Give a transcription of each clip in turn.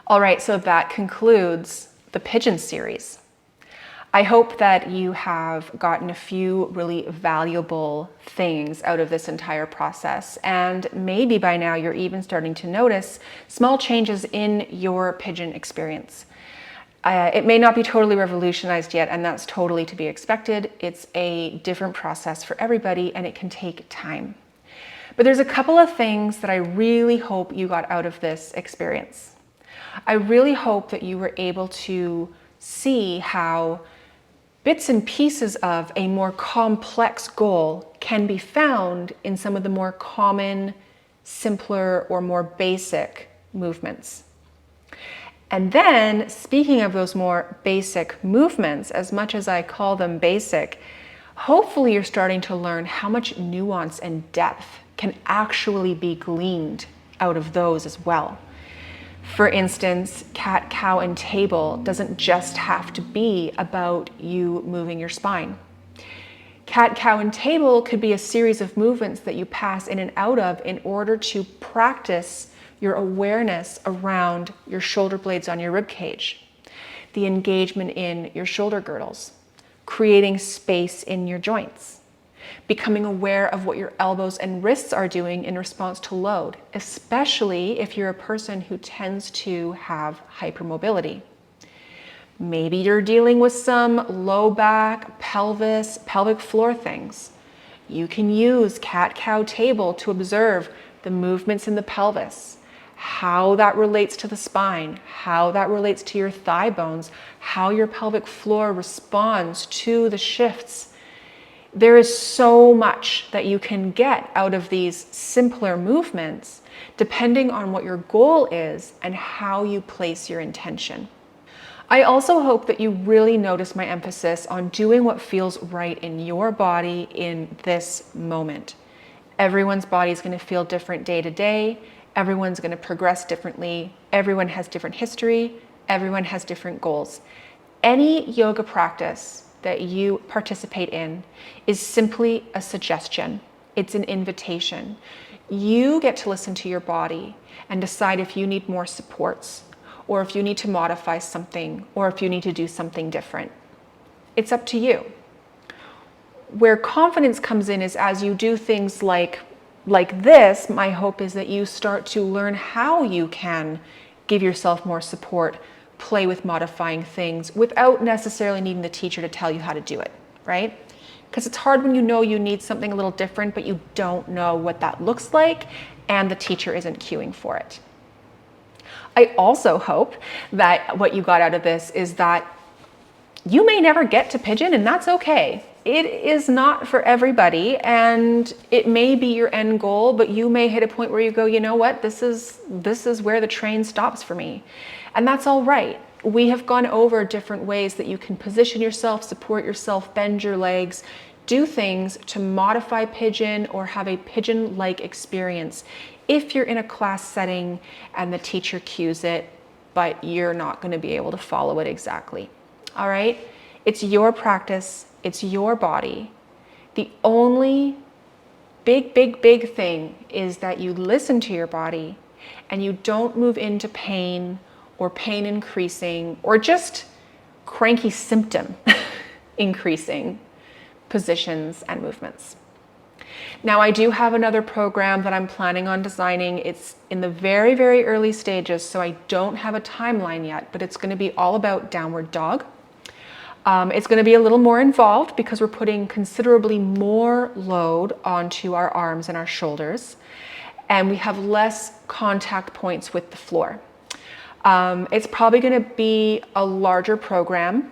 All right, so that concludes the Pigeon series. I hope that you have gotten a few really valuable things out of this entire process, and maybe by now you're even starting to notice small changes in your pigeon experience. It may not be totally revolutionized yet, and that's totally to be expected. It's a different process for everybody, and it can take time. But there's a couple of things that I really hope you got out of this experience. I really hope that you were able to see how bits and pieces of a more complex goal can be found in some of the more common, simpler, or more basic movements. And then, speaking of those more basic movements, as much as I call them basic, hopefully you're starting to learn how much nuance and depth can actually be gleaned out of those as well. For instance, cat, cow, and table doesn't just have to be about you moving your spine. Cat, cow, and table could be a series of movements that you pass in and out of in order to practice your awareness around your shoulder blades on your rib cage, the engagement in your shoulder girdles, creating space in your joints, becoming aware of what your elbows and wrists are doing in response to load, especially if you're a person who tends to have hypermobility. Maybe you're dealing with some low back, pelvis, pelvic floor things. You can use cat, cow, table to observe the movements in the pelvis, how that relates to the spine, how that relates to your thigh bones, how your pelvic floor responds to the shifts. There is so much that you can get out of these simpler movements depending on what your goal is and how you place your intention. I also hope that you really notice my emphasis on doing what feels right in your body in this moment. Everyone's body is going to feel different day to day. Everyone's going to progress differently. Everyone has different history. Everyone has different goals. Any yoga practice that you participate in is simply a suggestion. It's an invitation. You get to listen to your body and decide if you need more supports, or if you need to modify something, or if you need to do something different. It's up to you. Where confidence comes in is as you do things like this, my hope is that you start to learn how you can give yourself more support, play with modifying things without necessarily needing the teacher to tell you how to do it, right? Because it's hard when you know you need something a little different, but you don't know what that looks like, and the teacher isn't cueing for it. I also hope that what you got out of this is that you may never get to Pigeon, and that's okay. It is not for everybody, and it may be your end goal, but you may hit a point where you go, you know what, this is where the train stops for me. And that's all right. We have gone over different ways that you can position yourself, support yourself, bend your legs, do things to modify Pigeon or have a Pigeon-like experience if you're in a class setting and the teacher cues it, but you're not going to be able to follow it exactly. All right? It's your practice. It's your body. The only big thing is that you listen to your body and you don't move into pain or pain increasing or just cranky symptom increasing positions and movements. Now, I do have another program that I'm planning on designing. It's in the very, very early stages, so I don't have a timeline yet, but it's going to be all about downward dog. It's going to be a little more involved because we're putting considerably more load onto our arms and our shoulders, and we have less contact points with the floor. It's probably going to be a larger program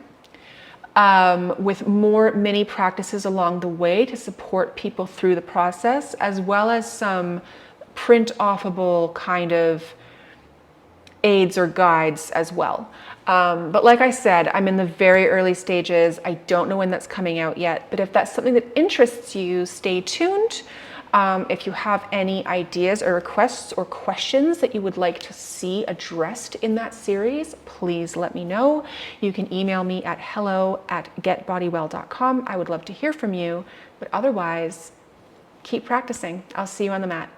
with more mini practices along the way to support people through the process, as well as some print-offable kind of aids or guides as well. But like I said, I'm in the very early stages. I don't know when that's coming out yet, but if that's something that interests you, stay tuned. If you have any ideas or requests or questions that you would like to see addressed in that series, please let me know. You can email me at hello@getbodywell.com. I would love to hear from you, but otherwise, keep practicing. I'll see you on the mat.